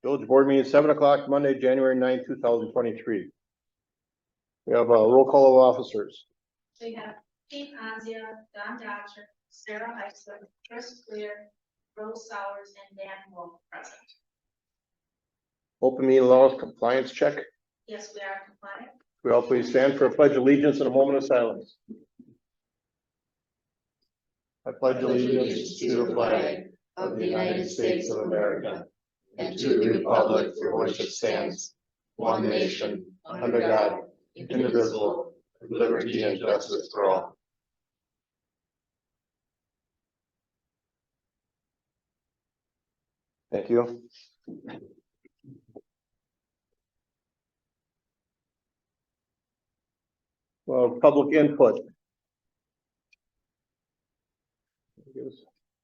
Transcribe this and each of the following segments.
Village board meeting, 7 o'clock, Monday, January 9th, 2023. We have a roll call of officers. We have Pete Anzia, Don Dodger, Sarah Heisler, Chris Clear, Rose Sowers, and Dan Wolf present. Open meeting laws compliance check. Yes, we are compliant. We all please stand for a pledge of allegiance and a moment of silence. I pledge allegiance to the flag of the United States of America and to the republic for which it stands, one nation, under God, indivisible, with liberty and justice for all. Thank you. Well, public input.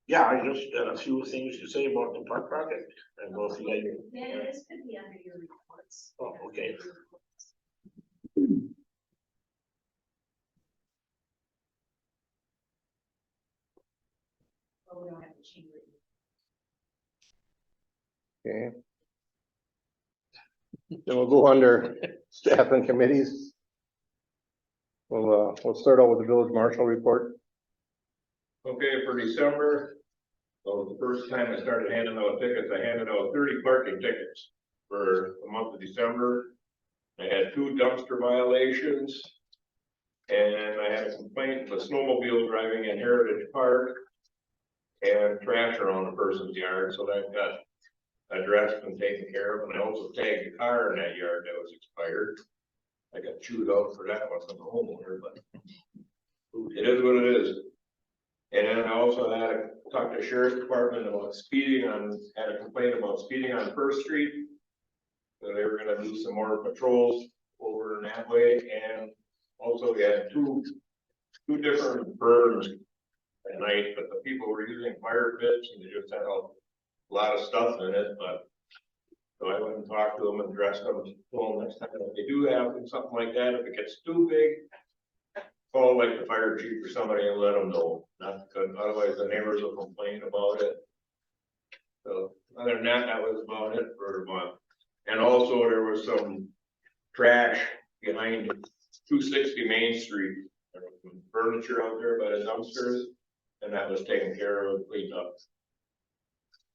Yeah, I just got a few things to say about the park project and go through that. Yeah, this could be under your reports. Oh, okay. Oh, we don't have to change it. Okay. Then we'll go under staff and committees. We'll start out with the village marshal report. Okay, for December, so the first time I started handing out tickets, I handed out 30 parking tickets for the month of December. I had 2 dumpster violations. And I had a complaint of a snowmobile driving in Heritage Park and trash around a person's yard, so that got addressed and taken care of. And I also tagged the car in that yard that was expired. I got chewed out for that one from the homeowner, but it is what it is. And then I also had to talk to the sheriff's department about speeding had a complaint about speeding on First Street. So they were gonna do some more patrols over in that way, and also we had two different burns at night, but the people were using fire pits and they just had a lot of stuff in it, but. So I went and talked to them and addressed them, told them next time if they do have something like that, if it gets too big, call like the fire chief or somebody and let them know, not because otherwise the neighbors will complain about it. So other than that, that was about it for a month. And also there was some trash behind 260 Main Street. There was some furniture out there by the dumpsters, and that was taken care of, cleaned up.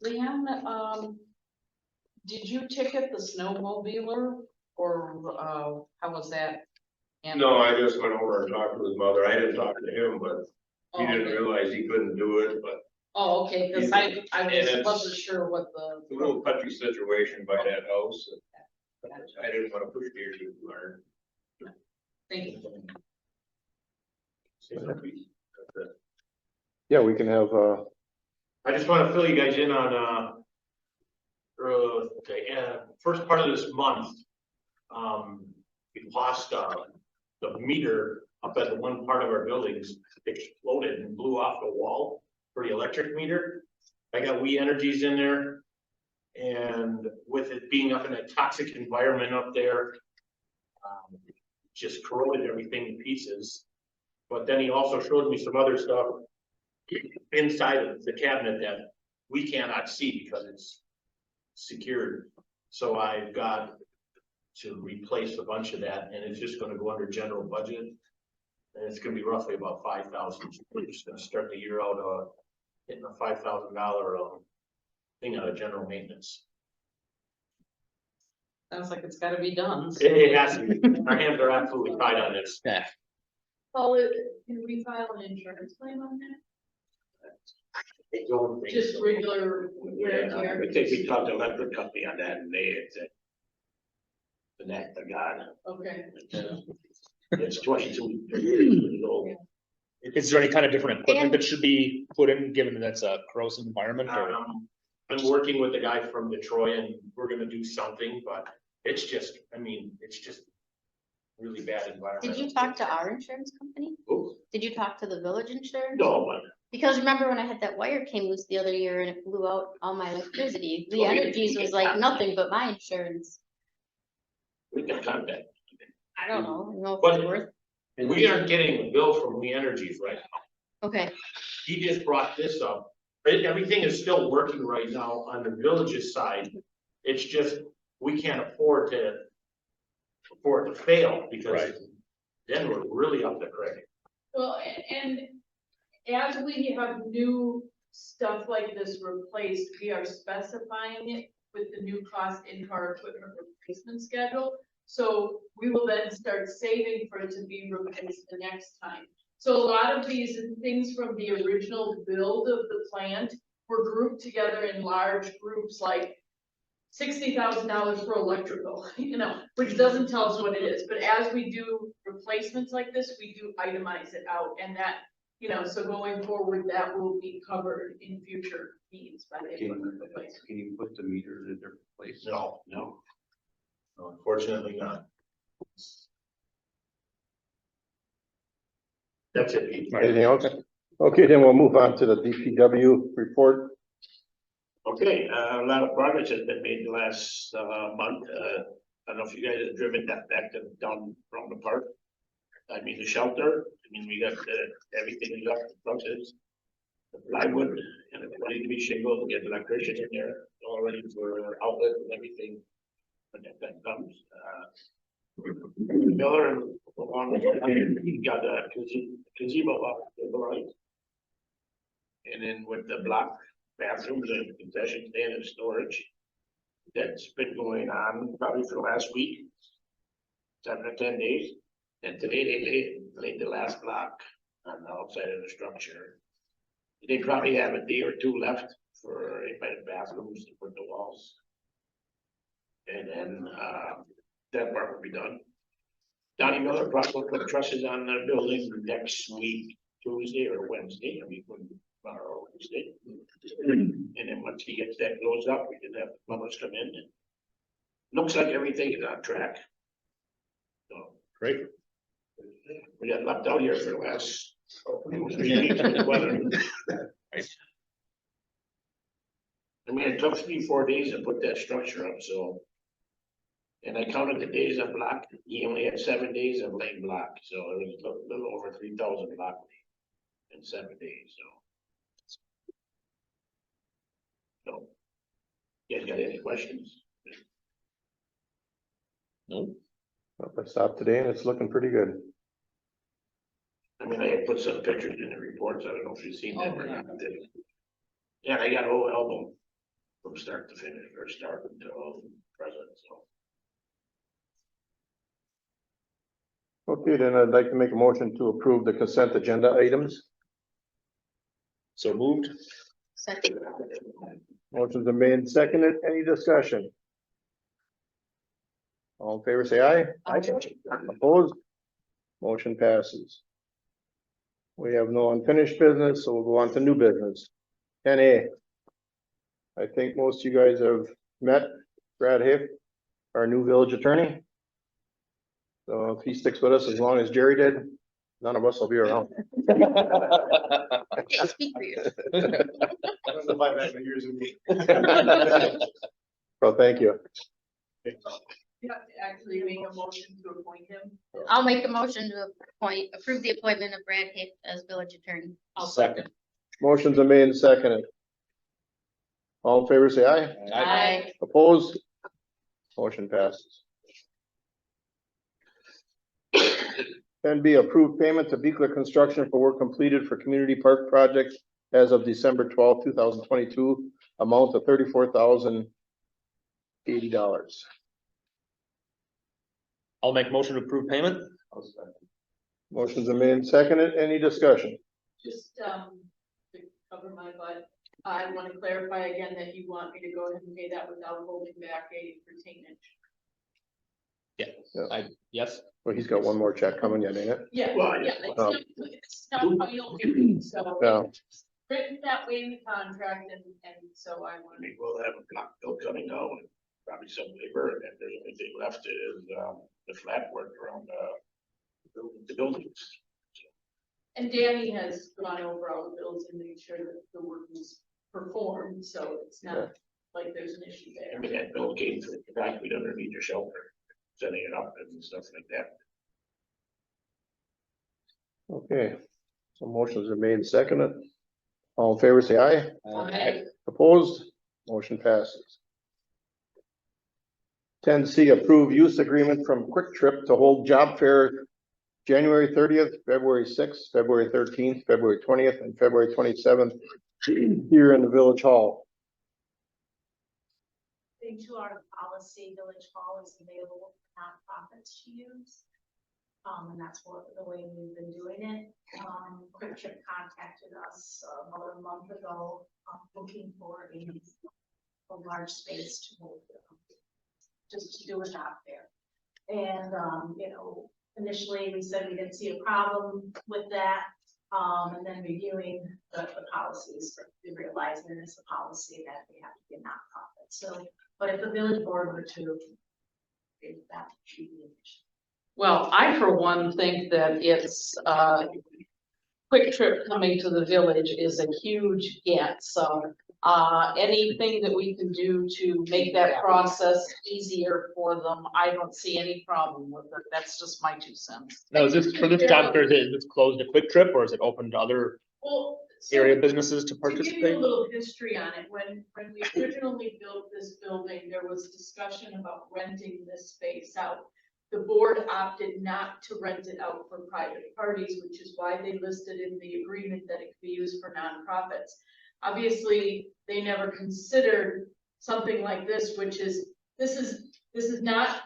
Leanne, did you ticket the snowmobiler or, how was that? No, I just went over and talked to his mother. I didn't talk to him, but he didn't realize he couldn't do it, but Oh, okay, cause I it's- wasn't sure what it's a little touchy situation by that house. I didn't want to push the issue too hard. thank you. Yeah, we can have, I just want to fill you guys in on, first part of this month. We lost, the meter up at the one part of our buildings exploded and blew off the wall for the electric meter. I got We Energies in there. And with it being up in a toxic environment up there, just corroded everything to pieces. But then he also showed me some other stuff inside of the cabinet that we cannot see because it's secured. So I've got to replace a bunch of that, and it's just gonna go under general budget. And it's gonna be roughly about 5,000. We're just gonna start the year out, hitting a $5,000 thing out of general maintenance. Sounds like it's gotta be done. It has to be. Our hands are absolutely tied on this. Paul, can we file an insurance claim on that? I don't think Just so. regular wear and Yeah, tear? I think we talked to the electric company on that and they had said. The net, the God, Okay. it's 22 years old. Is there any kind of different equipment that should be put in, given that that's a corrosive environment or? I'm working with the guy from Detroit and we're gonna do something, but it's just, I mean, it's just. Really bad environment. Did you talk to our insurance company? Oh, Did you talk to the village insurance? no, but Because remember when I had that wire came loose the other year and it blew out all my electricity? The Oh, yeah. Energies was like nothing but my insurance. we can contact. I don't know if But- it's worth, We aren't getting a bill from We Energies right now. okay, He just brought this up. Everything is still working right now on the village's side. It's just, we can't afford to fail because Right. then we're really up the creek. Well, and as we have new stuff like this replaced, we are specifying it with the new cost into our equipment replacement schedule. So we will then start saving for it to be replaced the next time. So a lot of these things from the original build of the plant were grouped together in large groups, like $60,000 for electrical, you know, which doesn't tell us what it is, but as we do replacements like this, we do itemize it out, and that, you know, so going forward, that will be covered in future needs by the equipment replacement. Can you put the meters in their place? No, no. No, unfortunately not. That's it. Pete. Anything else? Okay, then we'll move on to the DPW report. Okay, a lot of progress has been made the last, month. I don't know if you guys have driven that back to down from the park. I mean, the shelter, I mean, we got, everything is up, the buses, the plywood, and it's ready to be shingled, we get the electrician in there, all ready for outlet and everything. When that comes, Miller and along, he got a gazebo up, the right. And then with the block bathrooms and concession stand and storage. That's been going on probably for the last week. 7 or 10 days. And today they laid the last block on the outside of the structure. They probably have a day or two left for anybody bathrooms to put the walls. And then, that part will be done. Donnie Miller probably will put trusses on the building next week, Tuesday or Wednesday, I mean, tomorrow, Wednesday. And then once he gets that closed up, we can have the plumbers come in. And looks like everything is on track. So Great. we got left out here for the last 3 weeks with the weather. I mean, it took 3-4 days to put that structure up, so. And I counted the days of block, he only had 7 days of laying block, so it was a little over 3,000 block in 7 days, so. So, you guys got any questions? No. I stopped today and it's looking pretty good. I mean, I had put some pictures in the reports, I don't know if you've seen them or not. Yeah, I got a whole album from start to finish, or start until present, so. Okay, then I'd like to make a motion to approve the consent agenda items. So moved. Second. Motion's been made and seconded. Any discussion? All in favor, say aye. Aye. Opposed? Motion passes. We have no unfinished business, so we'll go on to new business. 10A. I think most of you guys have met Brad Hick, our new village attorney. So if he sticks with us as long as Jerry did, none of us will be around. Speak for you. So thank you. You have to actually make a motion to appoint him. I'll make a motion to approve the appointment of Brad Hick as village attorney. I'll Second. Motion's been made and seconded. All in favor, say aye. Aye. Opposed? Motion passes. 10B, approved payment to Beekler Construction for work completed for community park project as of December 12, 2022, amount of $34,080. I'll make motion to approve payment. Motion's been made and seconded. Any discussion? Just, to cover my butt, I want to clarify again that you want me to go ahead and pay that without holding back a retainage. Yes. Well, he's got one more check coming yet, ain't it? Yeah, Well, yeah, it's not final, so Yeah. it's written that way in the contract, and so I I want mean, we'll have a block bill coming out, and probably some labor, and if there's anything left is, the flat work around, the buildings. and Danny has gone over all the bills and made sure that the work is performed, so it's not like there's an issue I there. mean, that bill came through the back, we don't need your shelter, setting it up and stuff like that. Okay. So motions are made and seconded. All in favor, say aye. Aye. Opposed? Motion passes. 10C, approve use agreement from Quick Trip to hold job fair January 30th, February 6th, February 13th, February 20th, and February 27th here in the Village Hall. Into our policy, Village Hall is available for nonprofits to use. And that's the way we've been doing it. Quick Trip contacted us about a month ago, looking for a large space to hold, just to do a job fair. And, you know, initially we said we didn't see a problem with that. And then reviewing the policies, we realized there is a policy that we have to be a nonprofit. So, but if the village board were to, that should be an issue. Well, I for one think that it's, Quick Trip coming to the village is a huge get, so. Anything that we can do to make that process easier for them, I don't see any problem with it, that's just my 2 cents. Now, is this for this job fair, is it closed to Quick Trip or is it open to other Well, so area businesses to to give you a participate? little history on it, when we originally built this building, there was discussion about renting this space out. The board opted not to rent it out for private parties, which is why they listed in the agreement that it could be used for nonprofits. Obviously, they never considered something like this, which is, this is not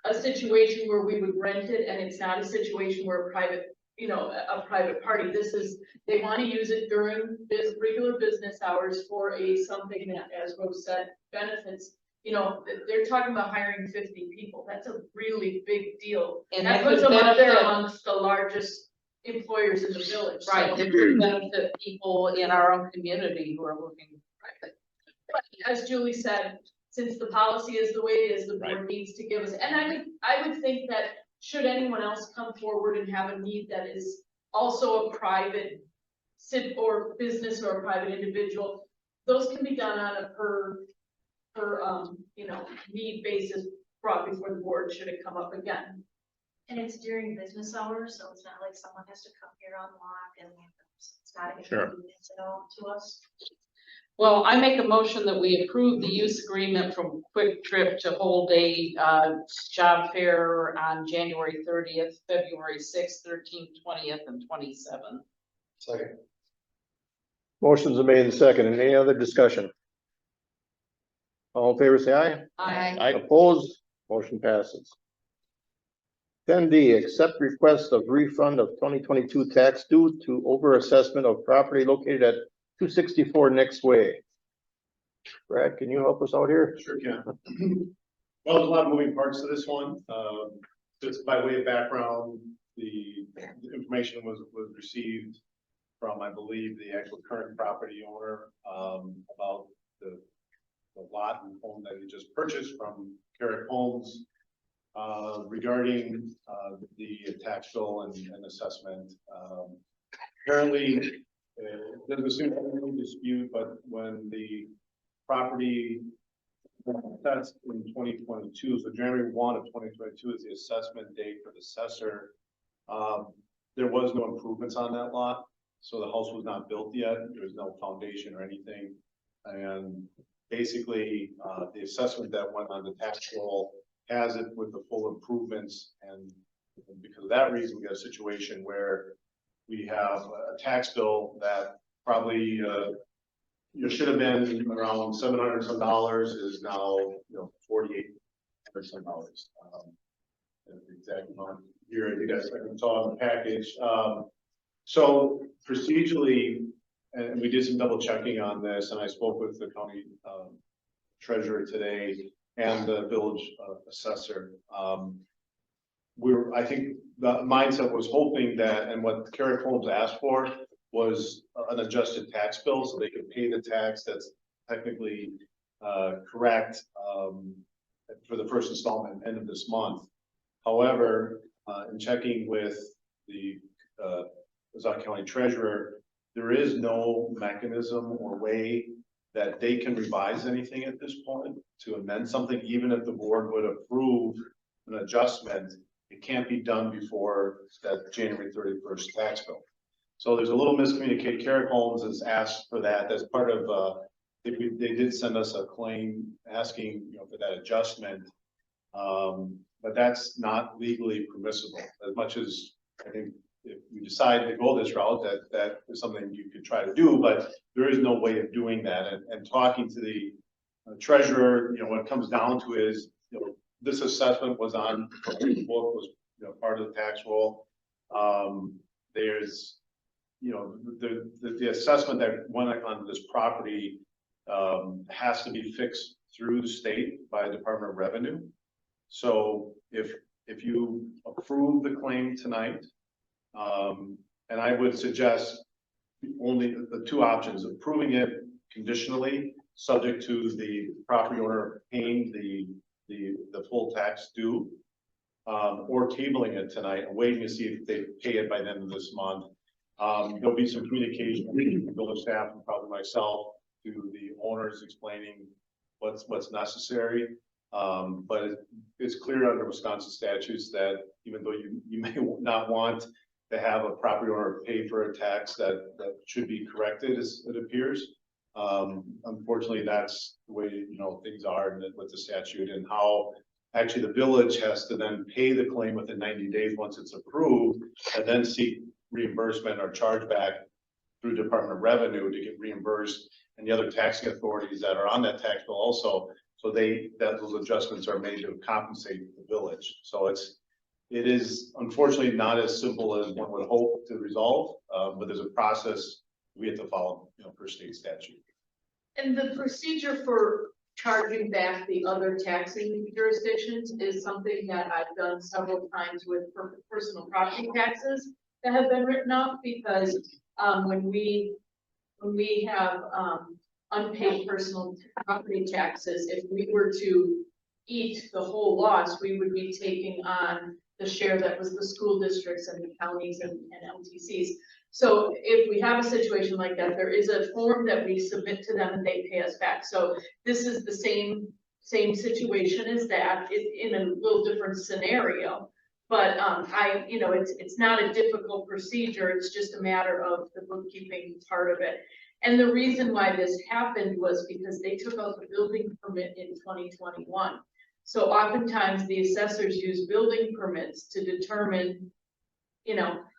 a situation where we would rent it, and it's not a situation where a private, you know, a private party. This is, they want to use it during regular business hours for something that, as Rose said, benefits. You know, they're talking about hiring 50 people. That's a really big deal. And that that puts could them up there benefit- amongst the largest employers in the village. so- Right, it could benefit people in our own community who are looking private. But as Julie said, since the policy is the way it is, the board needs to give us, and I would think that should anyone else come forward and have a need that is also a private or business or a private individual, those can be done on a per you know, need basis brought before the board should it come up again. And it's during business hours, so it's not like someone has to come here on lock and it's not a Sure. inconvenience at all to us. Well, I make a motion that we approve the use agreement from Quick Trip to hold a job fair on January 30th, February 6th, 13th, 20th, and 27th. Second. Motion's been made and seconded. Any other discussion? All in favor, say aye. I Opposed, motion passes. 10D, accept request of refund of 2022 tax due to overassessment of property located at 264 Next Way. Brad, can you help us out here? Sure can. Well, there's a lot of moving parts to this one. Just by way of background, the information was received from, I believe, the actual current property owner, about the lot and home that he just purchased from Carrick Homes, regarding the tax bill and assessment. Apparently, there doesn't seem to be any dispute, but when the property assessed in 2022, so January 1 of 2022 is the assessment date for the assessor. There was no improvements on that lot, so the house was not built yet. There was no foundation or anything, and basically, the assessment that went on the tax roll has it with the full improvements, and because of that reason, we got a situation where we have a tax bill that probably should have been around $700 some dollars, is now $4,800 some dollars. The exact amount here, you guys I saw in the package. So procedurally, and we did some double checking on this, and I spoke with the county treasurer today and the village assessor. I think the mindset was hoping that, and what Carrick Homes asked for was an adjusted tax bill, so they could pay the tax that's technically correct for the first installment end of this month. However, in checking with the Ozark County treasurer, there is no mechanism or way that they can revise anything at this point to amend something, even if the board would approve an adjustment. It can't be done before that January 31st tax bill. So there's a little miscommunication. Carrick Homes has asked for that. That's part of, they did send us a claim asking, for that adjustment. But that's not legally permissible, as much as I think if we decide to go this route, that is something you could try to do, but there is no way of doing that. And talking to the treasurer, what it comes down to is, this assessment was on, was, part of the tax roll. There's, the assessment that went on this property has to be fixed through the state by Department of Revenue. So if you approve the claim tonight, and I would suggest only the two options: approving it conditionally, subject to the property owner paying the full tax due, or tabling it tonight and waiting to see if they pay it by the end of this month. There'll be some communication between the village staff and probably myself to the owners explaining what's necessary. But it's clear under Wisconsin statutes that even though you may not want to have a property owner pay for a tax that should be corrected, as it appears. Unfortunately, that's the way, things are with the statute, and how actually the village has to then pay the claim within 90 days once it's approved, and then seek reimbursement or chargeback through Department of Revenue to get reimbursed, and the other taxing authorities that are on that tax bill also. So those adjustments are made to compensate the village. So it is unfortunately not as simple as one would hope to resolve, but there's a process we have to follow, per state statute. And the procedure for charging back the other taxing jurisdictions is something that I've done several times with personal property taxes that have been written up, because when we have unpaid personal property taxes, if we were to eat the whole loss, we would be taking on the share that was the school districts and the counties and LTCs. So if we have a situation like that, there is a form that we submit to them and they pay us back. So this is the same situation as that, in a little different scenario. But it's not a difficult procedure. It's just a matter of the bookkeeping part of it. And the reason why this happened was because they took out the building permit in 2021. So oftentimes the assessors use building permits to determine,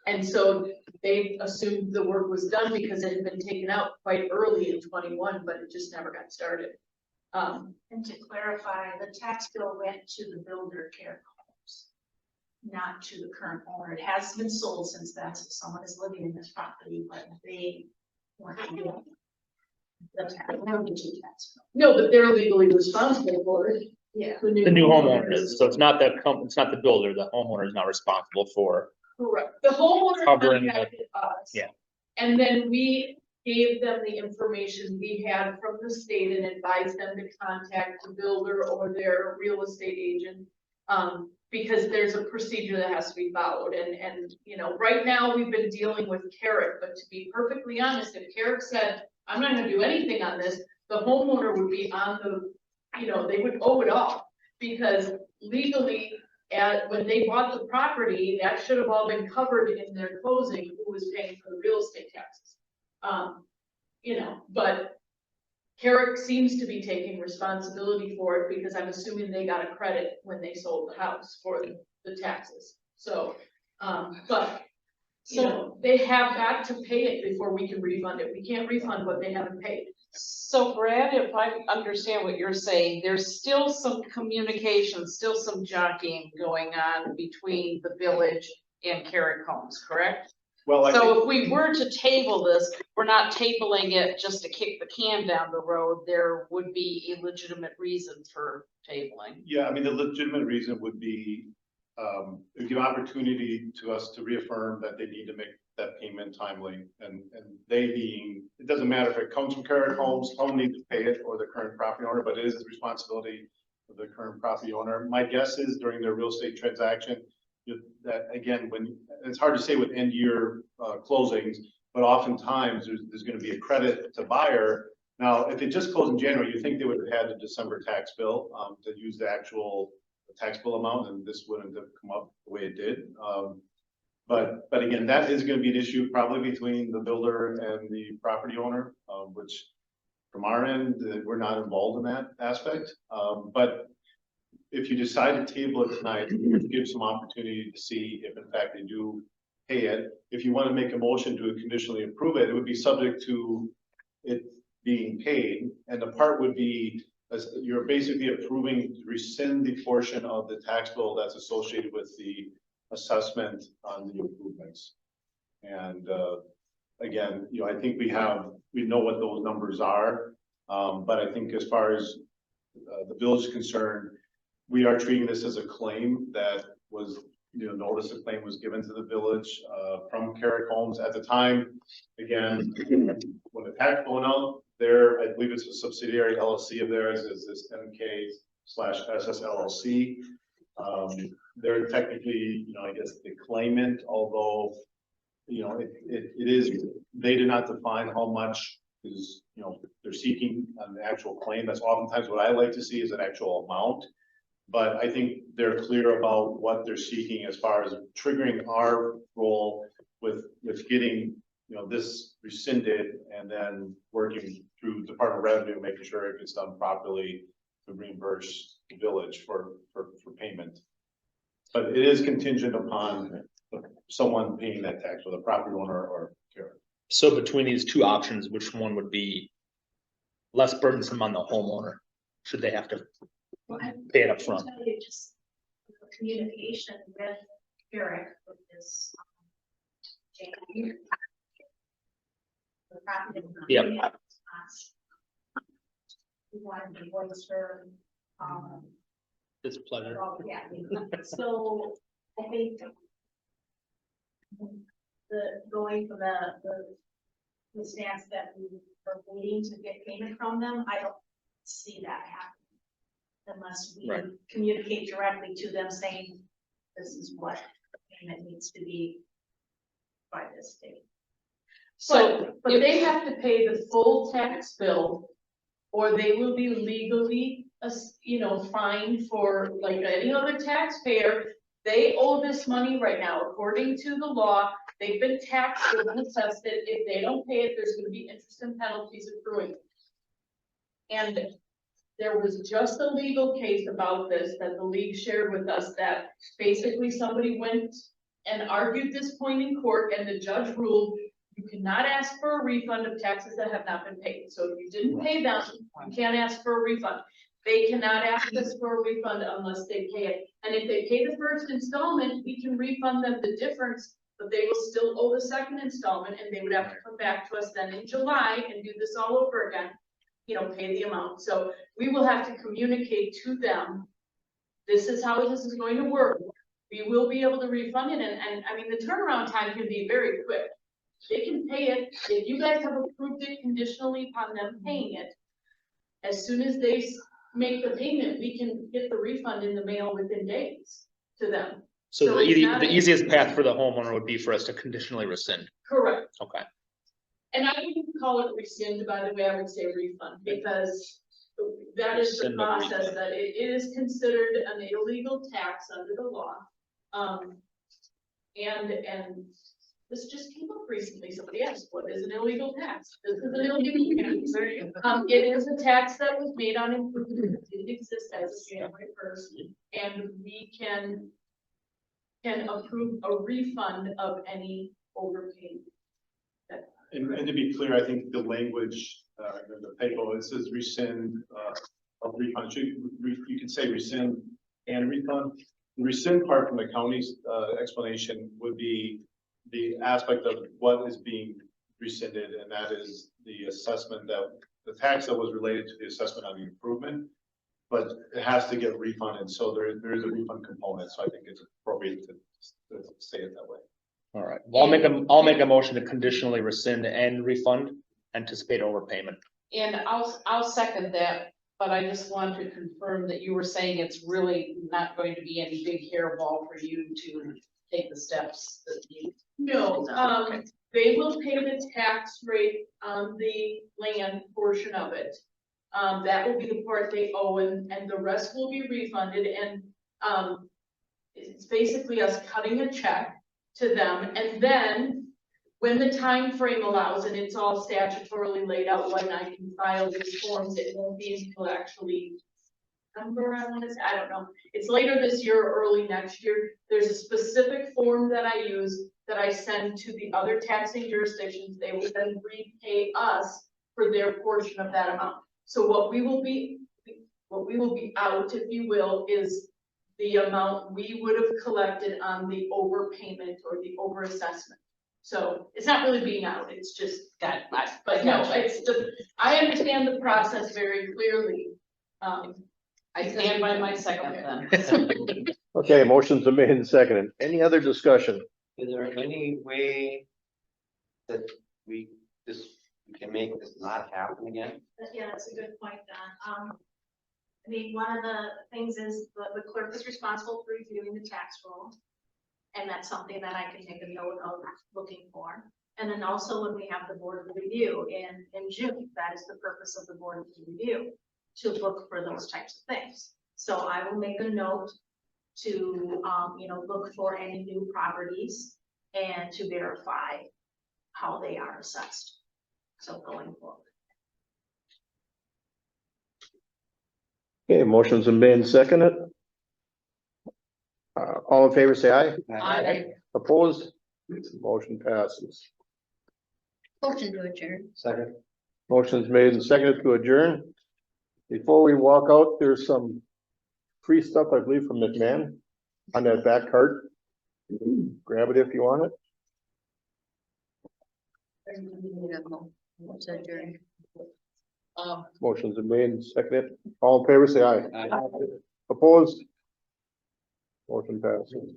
and so they assumed the work was done because it had been taken out quite early in 21, but it just never got started. And to clarify, the tax bill went to the builder, Care Homes, not to the current owner. It has been sold since then, so someone is living in this property, but they weren't doing the tax. No, but they're legally responsible for it. Yeah. The new homeowner is, so it's not the builder, the homeowner is not responsible for. Correct. The homeowner Covering contacted us. Yeah. And then we gave them the information we had from the state and advised them to contact the builder or their real estate agent. Because there's a procedure that has to be followed, and right now we've been dealing with Carrick, but to be perfectly honest, if Carrick said, I'm not gonna do anything on this, the homeowner would be on the, they would owe it all, because legally, when they bought the property, that should have all been covered in their closing, who was paying for the real estate taxes. But Carrick seems to be taking responsibility for it, because I'm assuming they got a credit when they sold the house for the taxes. So, they have got to pay it before we can refund it. We can't refund what they haven't paid. So Brad, if I understand what you're saying, there's still some communication, still some jockeying going on between the village and Carrick Homes, correct? Well, So if we were to table this, we're not tabling it just to kick the can down the road. There would be a legitimate reason for tabling. yeah, I mean, the legitimate reason would be, it would give opportunity to us to reaffirm that they need to make that payment timely, and they being, it doesn't matter if it comes from Carrick Homes, home needs to pay it, or the current property owner, but it is the responsibility of the current property owner. My guess is during their real estate transaction, that again, when it's hard to say with end year closings, but oftentimes there's going to be a credit to buyer. Now, if it just closed in January, you think they would have had a December tax bill to use the actual tax bill amount, and this wouldn't have come up the way it did. But again, that is going to be an issue probably between the builder and the property owner, which from our end, we're not involved in that aspect. But if you decide to table it tonight, it would give some opportunity to see if in fact they do pay it. If you want to make a motion to conditionally approve it, it would be subject to it being paid, and the part would be, as you're basically approving to rescind the portion of the tax bill that's associated with the assessment on the improvements. And, again, you know, I think we know what those numbers are. But I think as far as, the village is concerned, we are treating this as a claim that was, you know, notice a claim was given to the village, from Carrick Homes at the time. Again, when the tax going out there, I believe it's a subsidiary LLC of theirs, is this MK/SS LLC. They're technically, you know, I guess the claimant, although, you know, it is, they did not define how much is, you know, they're seeking on the actual claim. That's oftentimes what I like to see is an actual amount. But I think they're clear about what they're seeking as far as triggering our role with getting, you know, this rescinded and then working through Department of Revenue, making sure it gets done properly to reimburse the village for payment. But it is contingent upon someone paying that tax, or the property owner or Carrick. So between these two options, which one would be less burdensome on the homeowner? Should they have to pay it up front? Just communication with Eric with this. Jamie. The property owner. Yep. We wanted to voice her, It's a pleasure. yeah, so I think going for the stance that we are waiting to get payment from them, I don't see that happen. Unless we Right. communicate directly to them saying, this is what payment needs to be by this date. So, But they have to pay the full tax bill, or they will be legally, you know, fined for, like any other taxpayer. They owe this money right now, according to the law. They've been taxed or assessed it. If they don't pay it, there's gonna be interest and penalties accruing. And there was just a legal case about this that the league shared with us, that basically somebody went and argued this point in court, and the judge ruled you cannot ask for a refund of taxes that have not been paid. So if you didn't pay them, you can't ask for a refund. They cannot ask us for a refund unless they pay it. And if they pay the first installment, we can refund them the difference, but they will still owe the second installment, and they would have to come back to us then in July and do this all over again. You know, pay the amount. So we will have to communicate to them, this is how this is going to work. We will be able to refund it, and I mean, the turnaround time can be very quick. They can pay it, if you guys have approved it conditionally upon them paying it. As soon as they make the payment, we can get the refund in the mail within days to them. So So it's not the a- easiest path for the homeowner would be for us to conditionally rescind. Correct. Okay. And I wouldn't call it rescind, by the way, I would say refund, because that is the Rescind or process, refund. that it is considered an illegal tax under the law. And this just came up recently, somebody asked, what is an illegal tax? This is an illegal tax. It is a tax that was made on improvements, it didn't exist as of January 1st, and we can approve a refund of any overpaid. And to be clear, I think the language, the paper, it says rescind, of refund, you can say rescind and refund. The rescind part from the county's, explanation would be the aspect of what is being rescinded, and that is the assessment the tax that was related to the assessment on the improvement. But it has to get refunded, so there is a refund component, so I think it's appropriate to say it that way. All right. Well, I'll make a motion to conditionally rescind and refund anticipated overpayment. and I'll second that, but I just want to confirm that you were saying it's really not going to be any big hairball for you to take the steps that you. No, they will pay the tax rate on the land portion of it. That will be the part they owe, and the rest will be refunded, and, it's basically us cutting a check to them, and then when the time frame allows, and it's all statutorily laid out when I can file these forms, it won't be until actually September, I wanna say, I don't know. It's later this year or early next year. There's a specific form that I use that I send to the other taxing jurisdictions. They will then repay us for their portion of that amount. So what we will be out, if you will, is the amount we would have collected on the overpayment or the overassessment. So it's not really being out, it's just, but no, it's I understand the process very clearly. I stand by my second then. Okay, motion's been made and seconded. Any other discussion? Is there any way that we can make this not happen again? Yeah, that's a good point, Don. I mean, one of the things is the clerk is responsible for reviewing the tax roll. And that's something that I can take a note of looking for. And then also when we have the board review in June, that is the purpose of the board review, to look for those types of things. So I will make a note to, look for any new properties and to verify how they are assessed. So going forward. Okay, motion's been made and seconded. All in favor, say aye. I, Opposed? Motion passes. Motion to adjourn. Second. Motion's made and seconded to adjourn. Before we walk out, there's some free stuff, I believe, from McMahon on that back cart. Grab it if you want it. To adjourn. Motion's been made and seconded. All in favor, say aye. Opposed? Motion passes.